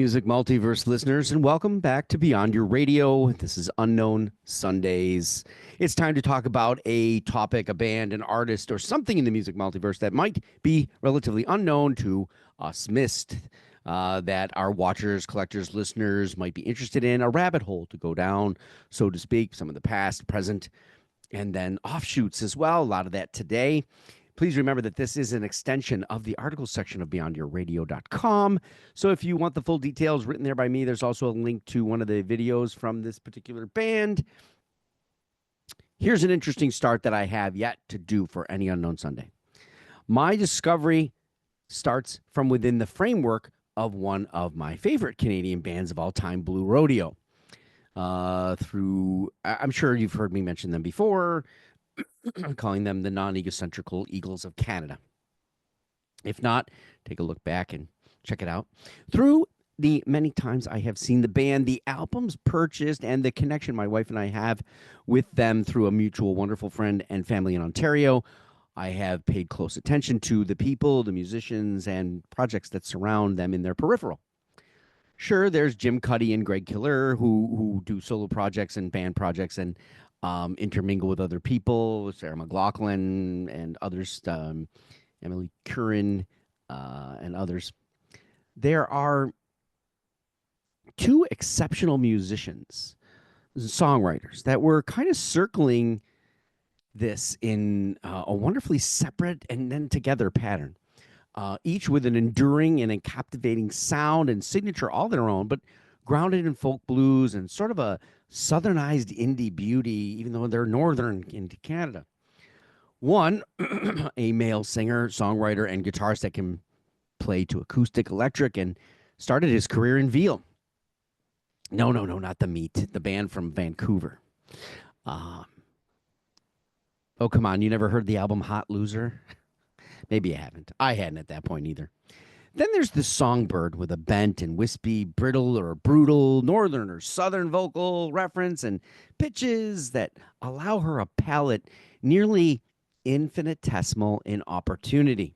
music multiverse listeners, and welcome back to Beyond Your Radio. This is Unknown Sundays. It's time to talk about a topic, a band, an artist, or something in the music multiverse that might be relatively unknown to us missed, that our watchers, collectors, listeners might be interested in, a rabbit hole to go down, so to speak, some of the past, present, and then offshoots as well. A lot of that today. Please remember that this is an extension of the article section of beyondyourradio.com. So if you want the full details written there by me, there's also a link to one of the videos from this particular band. Here's an interesting start that I have yet to do for any Unknown Sunday. My discovery starts from within the framework of one of my favorite Canadian bands of all time, Blue Rodeo. I'm sure you've heard me mention them before, calling them the non-egocentrical Eagles of Canada. If not, take a look back and check it out. Through the many times I have seen the band, the albums purchased, and the connection my wife and I have with them through a mutual wonderful friend and family in Ontario, I have paid close attention to the people, the musicians, and projects that surround them in their peripheral. Sure, there's Jim Cuddy and Greg Killer who do solo projects and band projects and intermingle with other people, Sarah McLachlan and others, Emily Curran and others. There are two exceptional musicians, songwriters, that were kind of circling this in a wonderfully separate and then together pattern, each with an enduring and a captivating sound and signature all their own, but grounded in folk blues and sort of a southernized indie beauty, even though they're northern into Canada. One, a male singer, songwriter, and guitarist that can play to acoustic, electric, and started his career in Veal. No, not the Meat, the band from Vancouver. Oh, come on, you never heard the album Hot Loser? Maybe you haven't. I hadn't at that point either. Then there's the songbird with a bent and wispy, brittle or brutal northern or southern vocal reference and pitches that allow her a palette nearly infinitesimal in opportunity.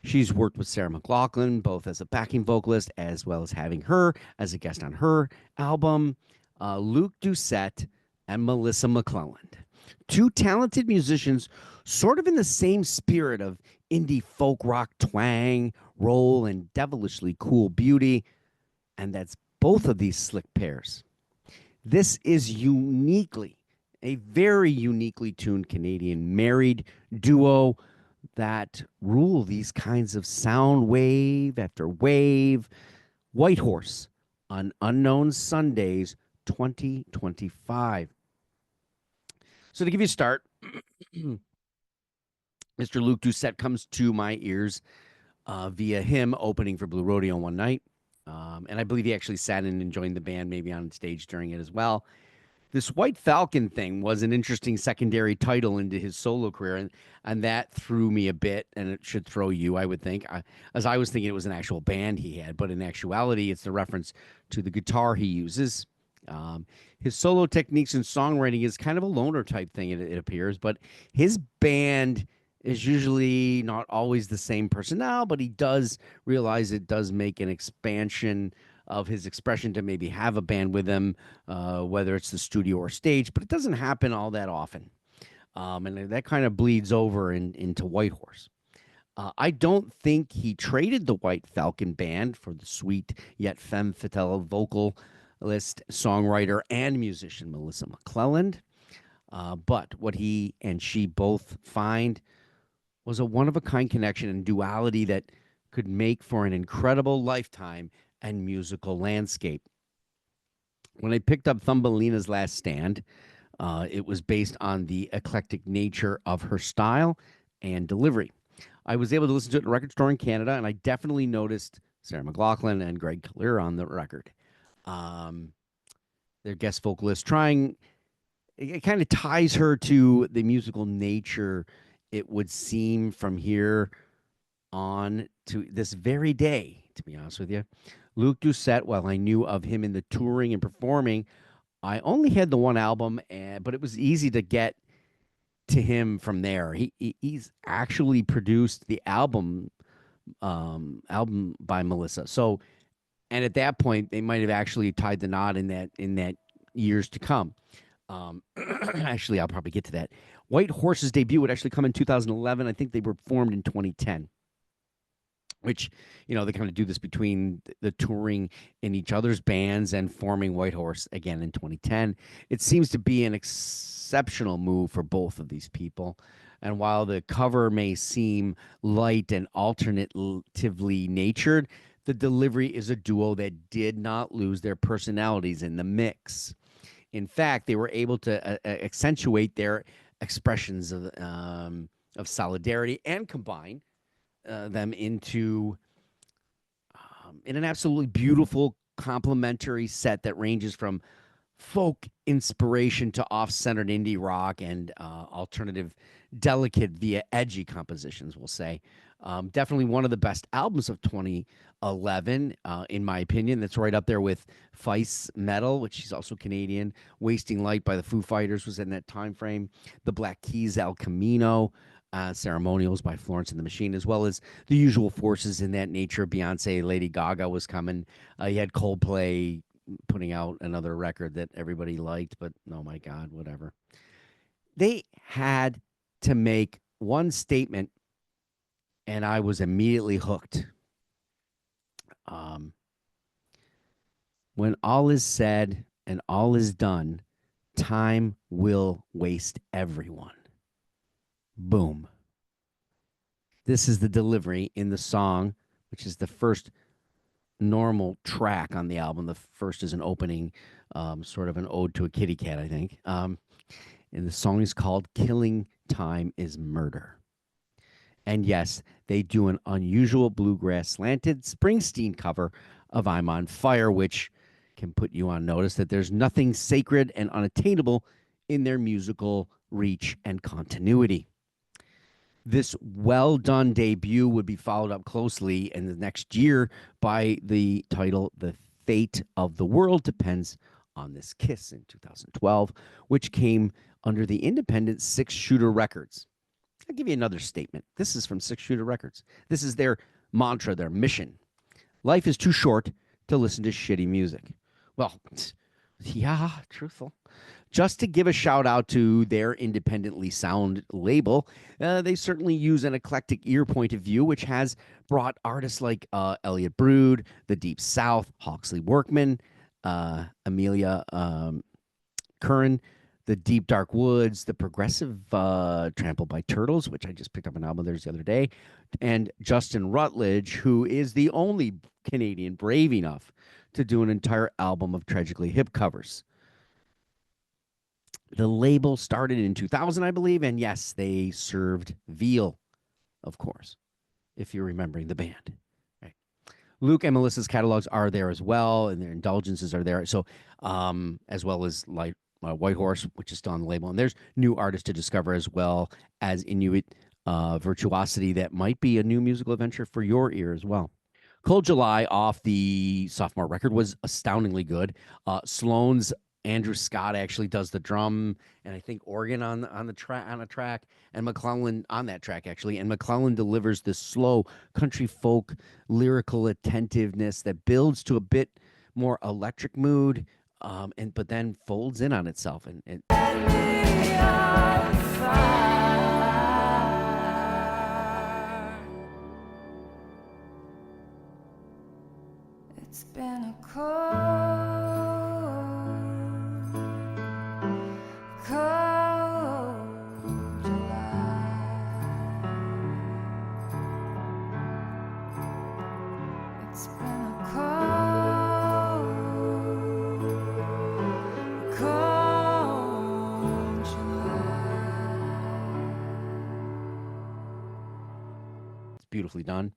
She's worked with Sarah McLachlan, both as a backing vocalist as well as having her as a guest on her album, Luke Doucette and Melissa McClelland. Two talented musicians sort of in the same spirit of indie folk rock twang, roll, and devilishly cool beauty. And that's both of these slick pairs. This is a very uniquely tuned Canadian married duo that rule these kinds of sound wave after wave. Whitehorse on Unknown Sundays 2025. So to give you a start, Mr. Luke Doucette comes to my ears via him opening for Blue Rodeo one night. And I believe he actually sat in and joined the band, maybe on stage during it as well. This White Falcon thing was an interesting secondary title into his solo career, and that threw me a bit, and it should throw you, I would think. As I was thinking it was an actual band he had, but in actuality, it's the reference to the guitar he uses. His solo techniques and songwriting is kind of a loner type thing, it appears, but his band is usually not always the same personnel, but he does realize it does make an expansion of his expression to maybe have a band with him, whether it's the studio or stage, but it doesn't happen all that often. And that kind of bleeds over into Whitehorse. I don't think he traded the White Falcon band for the sweet yet femme fatale vocalist, songwriter, and musician Melissa McClelland. But what he and she both find was a one-of-a-kind connection and duality that could make for an incredible lifetime and musical landscape. When I picked up Thumbelina's Last Stand, it was based on the eclectic nature of her style and delivery. I was able to listen to it in a record store in Canada, and I definitely noticed Sarah McLachlan and Greg Killer on the record. Their guest vocalist it kind of ties her to the musical nature, it would seem, from here on to this very day, to be honest with you. Luke Doucette, while I knew of him in the touring and performing, I only had the one album, but it was easy to get to him from there. He's actually produced the album by Melissa. So And at that point, they might have actually tied the knot in that years to come. Actually, I'll probably get to that. Whitehorse's debut would actually come in 2011. I think they were formed in 2010, which, they kind of do this between the touring in each other's bands and forming Whitehorse again in 2010. It seems to be an exceptional move for both of these people. And while the cover may seem light and alternatively natured, the delivery is a duo that did not lose their personalities in the mix. In fact, they were able to accentuate their expressions of solidarity and combine them into in an absolutely beautiful complementary set that ranges from folk inspiration to off-centered indie rock and alternative, delicate via edgy compositions. We'll say definitely one of the best albums of 2011, in my opinion. That's right up there with Feist Metal, which is also Canadian. Wasting Light by the Foo Fighters was in that time frame. The Black Keys' El Camino. Ceremonials by Florence and the Machine, as well as the usual forces in that nature. Beyonce, Lady Gaga was coming. You had Coldplay putting out another record that everybody liked, but oh my God, whatever. They had to make one statement, and I was immediately hooked. When all is said and all is done, time will waste everyone. Boom. This is the delivery in the song, which is the first normal track on the album. The first is an opening, sort of an ode to a kitty cat, I think. And the song is called Killing Time is Murder. And yes, they do an unusual bluegrass slanted Springsteen cover of I'm on Fire, which can put you on notice that there's nothing sacred and unattainable in their musical reach and continuity. This well-done debut would be followed up closely in the next year by the title The Fate of the World Depends on This Kiss in 2012, which came under the independent Six Shooter Records. I'll give you another statement. This is from Six Shooter Records. This is their mantra, their mission. Life is too short to listen to shitty music. Well, yeah, truthful. Just to give a shout out to their independently sound label, they certainly use an eclectic ear point of view, which has brought artists like Elliot Brood, The Deep South, Hawksley Workman, Amelia Curran, The Deep Dark Woods, The Progressive Trampled by Turtles, which I just picked up an album of theirs the other day, and Justin Rutledge, who is the only Canadian brave enough to do an entire album of Tragically Hip covers. The label started in 2000, I believe, and yes, they served veal, of course, if you're remembering the band. Right. Luke and Melissa's catalogs are there as well, and their indulgences are there. So, as well as like Whitehorse, which is still on the label, and there's new artists to discover as well as Inuit virtuosity that might be a new musical adventure for your ear as well. Cold July off the sophomore record was astoundingly good. Sloan's Andrew Scott actually does the drum and I think organ on a track, and McClellan on that track actually. And McClellan delivers this slow country folk lyrical attentiveness that builds to a bit more electric mood, but then folds in on itself and it's been a cold beautifully done.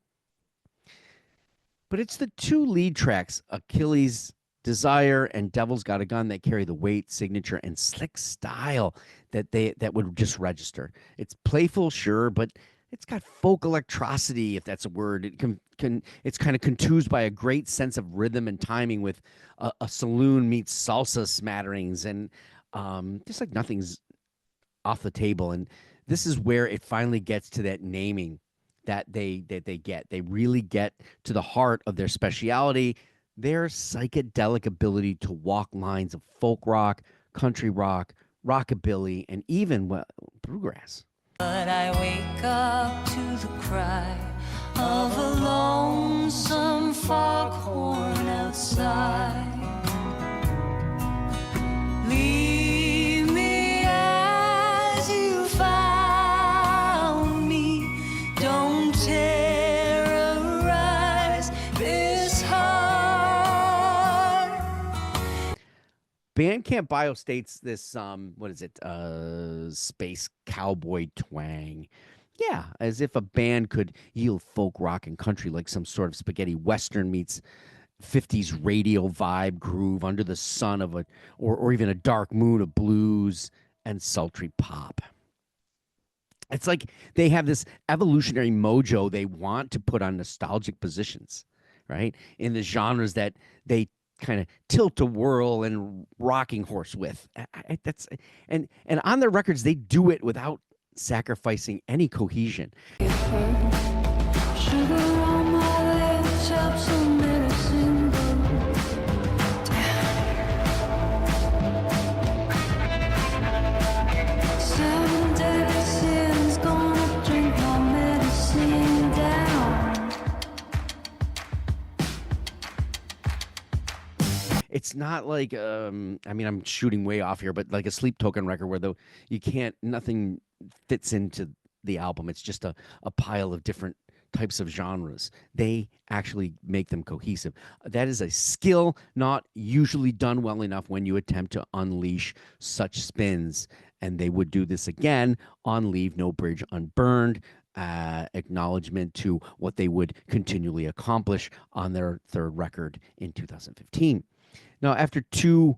But it's the two lead tracks, Achilles' Desire and Devil's Got a Gun, that carry the weight, signature, and slick style that would just register. It's playful, sure, but it's got folk electricity, if that's a word. It's kind of contused by a great sense of rhythm and timing with a saloon meets salsa smatterings, and just like nothing's off the table. And this is where it finally gets to that naming that they get. They really get to the heart of their speciality. Their psychedelic ability to walk lines of folk rock, country rock, rockabilly, and even, well, bluegrass. But I wake up to the cry of a lonesome foghorn outside. Leave me as you found me. Don't terrorize this heart. Bandcamp Bio states this, what is it, space cowboy twang. Yeah, as if a band could yield folk rock and country like some sort of spaghetti western meets 50s radio vibe groove under the sun of a, or even a dark moon of blues and sultry pop. It's like they have this evolutionary mojo they want to put on nostalgic positions, right? In the genres that they kind of tilt a whirl and rocking horse with. That's and on their records they do it without sacrificing any cohesion. Sugar on my lips, some medicine. Seven deadly sins, gonna drink my medicine down. It's not like I mean, I'm shooting way off here, but like a Sleep Token record where nothing fits into the album. It's just a pile of different types of genres. They actually make them cohesive. That is a skill not usually done well enough when you attempt to unleash such spins. And they would do this again on Leave No Bridge Unburned. Acknowledgement to what they would continually accomplish on their third record in 2015. Now, after two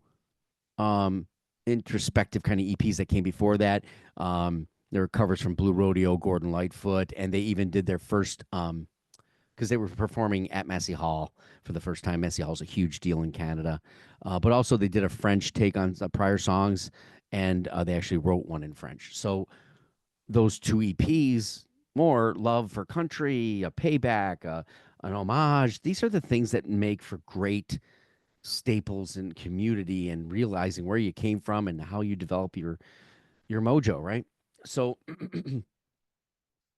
introspective kind of EPs that came before that, there were covers from Blue Rodeo, Gordon Lightfoot, and they even did their first, because they were performing at Massey Hall for the first time. Massey Hall is a huge deal in Canada. But also they did a French take on prior songs, and they actually wrote one in French. So those two EPs, more Love for Country, a Payback, an homage, these are the things that make for great staples in community and realizing where you came from and how you develop your mojo, right? So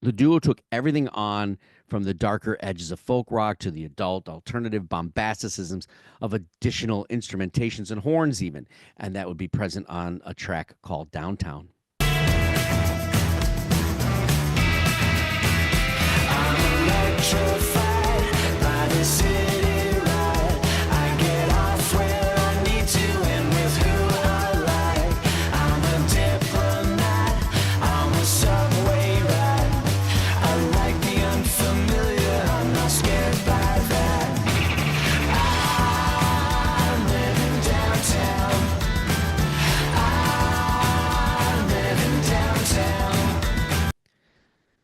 the duo took everything on from the darker edges of folk rock to the adult alternative bombasticisms of additional instrumentations and horns even, and that would be present on a track called Downtown. I'm electrified by the city ride. I get off where I need to and with who I like. I'm a diplomat on the subway ride. I like the unfamiliar, I'm not scared by that. I'm living downtown. I'm living downtown.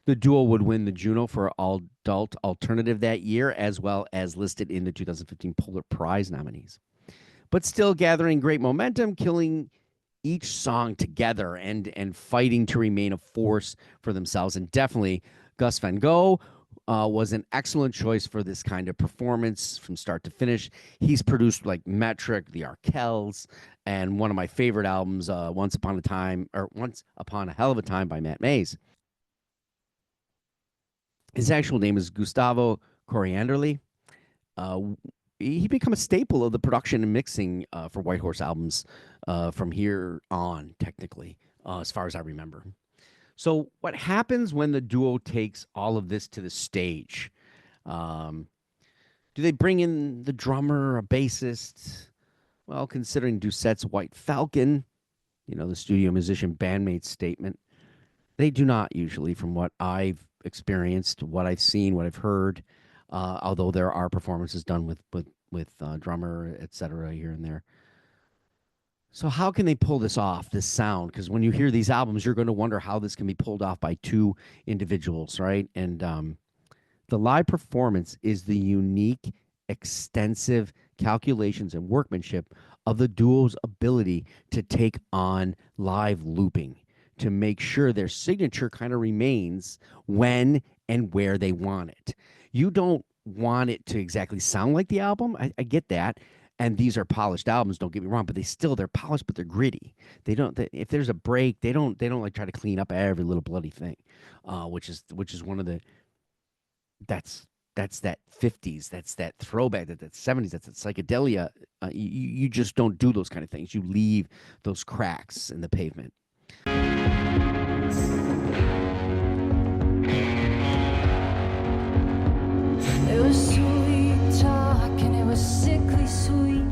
The duo would win the Juno for Adult Alternative that year, as well as listed in the 2015 Polar Prize nominees. But still gathering great momentum, killing each song together and fighting to remain a force for themselves. And definitely Gus Van Gogh was an excellent choice for this kind of performance from start to finish. He's produced like Metric, the Arkells, and one of my favorite albums, Once Upon a Hell of a Time by Matt Mays. His actual name is Gustavo Corianderly. He became a staple of the production and mixing for Whitehorse albums from here on, technically, as far as I remember. So what happens when the duo takes all of this to the stage? Do they bring in the drummer, a bassist? Well, considering Doucette's White Falcon, the studio musician bandmate statement, they do not usually, from what I've experienced, what I've seen, what I've heard, although there are performances done with drummer, etc. here and there. So how can they pull this off, this sound? Because when you hear these albums, you're going to wonder how this can be pulled off by two individuals, right? And the live performance is the unique, extensive calculations and workmanship of the duo's ability to take on live looping, to make sure their signature kind of remains when and where they want it. You don't want it to exactly sound like the album. I get that. And these are polished albums, don't get me wrong, but they're polished, but they're gritty. If there's a break, they don't like try to clean up every little bloody thing, which is one of the that's that's that 50s, that's that throwback, that 70s, that's that psychedelia. You just don't do those kind of things. You leave those cracks in the pavement. It was sweet talk and it was sickly sweet.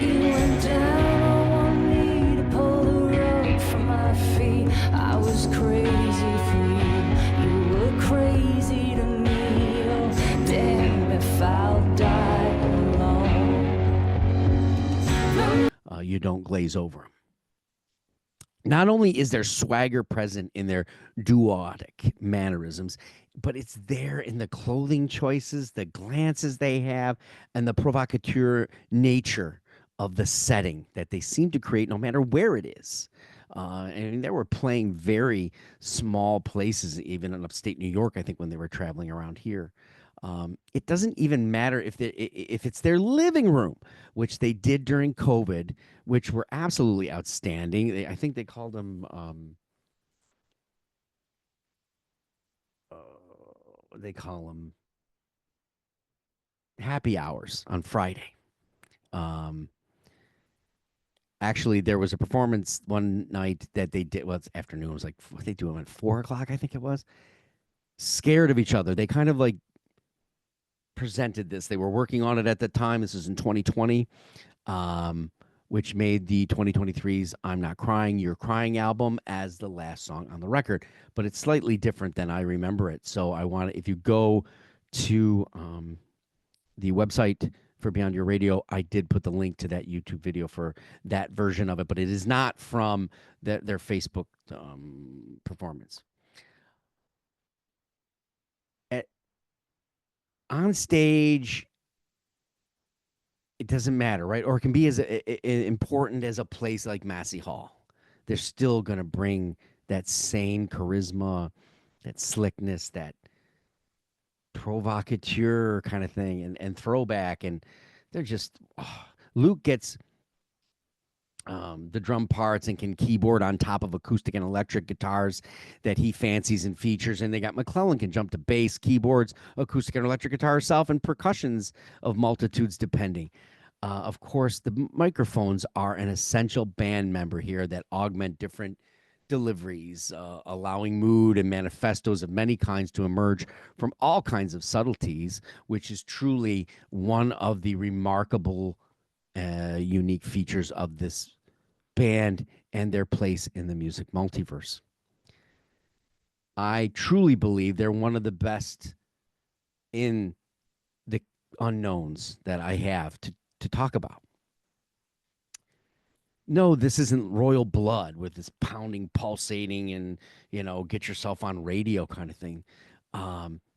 You went down on one knee to pull the rug from my feet. I was crazy for you. You were crazy to me. Oh, damn if I'll die alone. You don't glaze over them. Not only is there swagger present in their duotic mannerisms, but it's there in the clothing choices, the glances they have, and the provocateur nature of the setting that they seem to create no matter where it is. And they were playing very small places, even in upstate New York, I think, when they were traveling around here. It doesn't even matter if it's their living room, which they did during COVID, which were absolutely outstanding. I think they called them uh, they call them happy hours on Friday. Um, Actually, there was a performance one night that they did. Well, it's afternoon. It was like what they do them at 4 o'clock, I think it was. Scared of each other. They kind of like presented this. They were working on it at the time. This is in 2020, um, which made the 2023's "I'm Not Crying, You're Crying" album as the last song on the record. But it's slightly different than I remember it. So I want to, if you go to the website for Beyond Your Radio, I did put the link to that YouTube video for that version of it, but it is not from their Facebook performance. At, on stage, it doesn't matter, right? Or it can be as important as a place like Massey Hall. They're still going to bring that same charisma, that slickness, that provocateur kind of thing, and throwback. And they're just, Luke gets the drum parts and can keyboard on top of acoustic and electric guitars that he fancies and features. And they got McClellan can jump to bass, keyboards, acoustic and electric guitar herself, and percussions of multitudes depending. Of course, the microphones are an essential band member here that augment different deliveries, allowing mood and manifestos of many kinds to emerge from all kinds of subtleties, which is truly one of the remarkable, unique features of this band and their place in the music multiverse. I truly believe they're one of the best in the unknowns that I have to talk about. No, this isn't royal blood with this pounding, pulsating, and get yourself on radio kind of thing.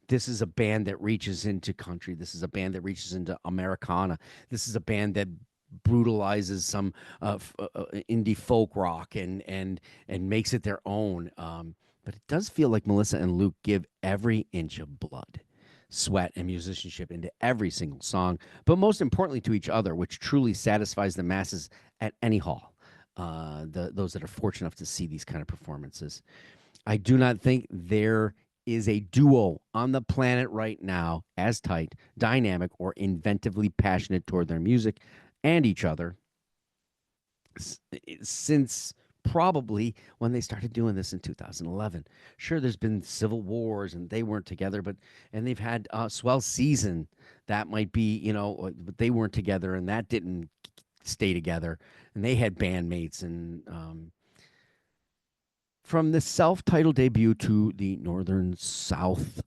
This is a band that reaches into country. This is a band that reaches into Americana. This is a band that brutalizes some indie folk rock and makes it their own. But it does feel like Melissa and Luke give every inch of blood, sweat, and musicianship into every single song, but most importantly to each other, which truly satisfies the masses at any hall. Those that are fortunate enough to see these kind of performances. I do not think there is a duo on the planet right now as tight, dynamic, or inventively passionate toward their music and each other since probably when they started doing this in 2011. Sure, there's been civil wars and they weren't together, and they've had Swell Season that might be, but they weren't together and that didn't stay together, and they had bandmates. And from the self-titled debut to the Northern South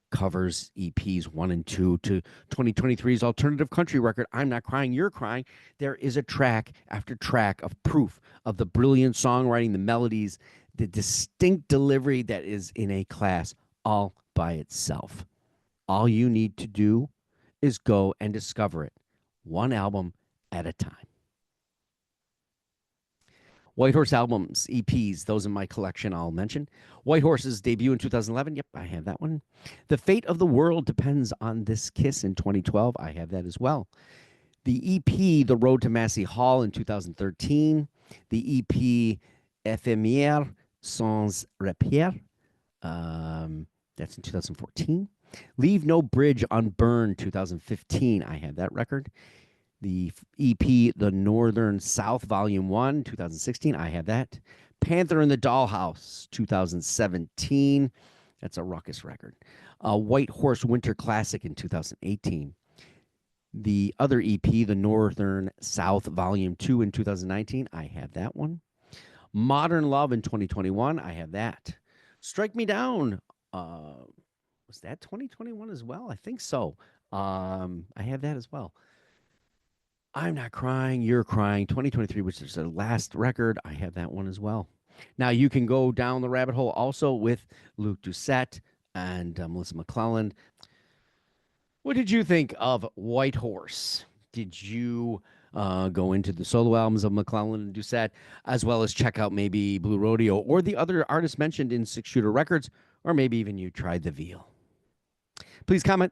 covers EPs 1 and 2 to 2023's alternative country record, "I'm Not Crying, You're Crying," there is a track after track of proof of the brilliant songwriting, the melodies, the distinct delivery that is in a class all by itself. All you need to do is go and discover it, one album at a time. Whitehorse albums, EPs, those in my collection I'll mention. Whitehorse's debut in 2011. Yep, I have that one. The Fate of the World Depends on This Kiss in 2012. I have that as well. The EP, The Road to Massey Hall in 2013. The EP, Éphémère sans repère. That's in 2014. Leave No Bridge Unburned, 2015. I have that record. The EP, The Northern South, Volume 1, 2016. I have that. Panther in the Dollhouse, 2017. That's a ruckus record. Whitehorse Winter Classic in 2018. The other EP, The Northern South, Volume 2 in 2019. I have that one. Modern Love in 2021. I have that. Strike Me Down. Was that 2021 as well? I think so. I have that as well. I'm Not Crying, You're Crying, 2023, which is the last record. I have that one as well. Now, you can go down the rabbit hole also with Luke Doucette and Melissa McClelland. What did you think of Whitehorse? Did you go into the solo albums of McClelland and Doucette, as well as check out maybe Blue Rodeo or the other artists mentioned in Six Shooter Records, or maybe even you tried the Veal? Please comment.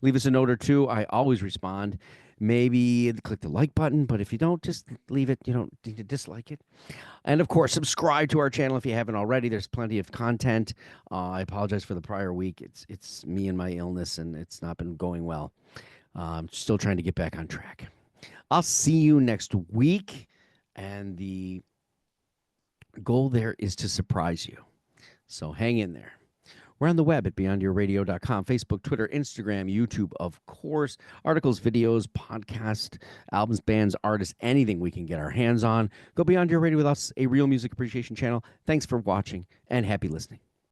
Leave us a note or two. I always respond. Maybe click the like button, but if you don't, just leave it. You don't need to dislike it. And of course, subscribe to our channel if you haven't already. There's plenty of content. I apologize for the prior week. It's me and my illness, and it's not been going well. I'm still trying to get back on track. I'll see you next week, and the goal there is to surprise you. So hang in there. We're on the web at beyondyourradio.com, Facebook, Twitter, Instagram, YouTube, of course. Articles, videos, podcasts, albums, bands, artists, anything we can get our hands on. Go Beyond Your Radio with us, a real music appreciation channel. Thanks for watching, and happy listening.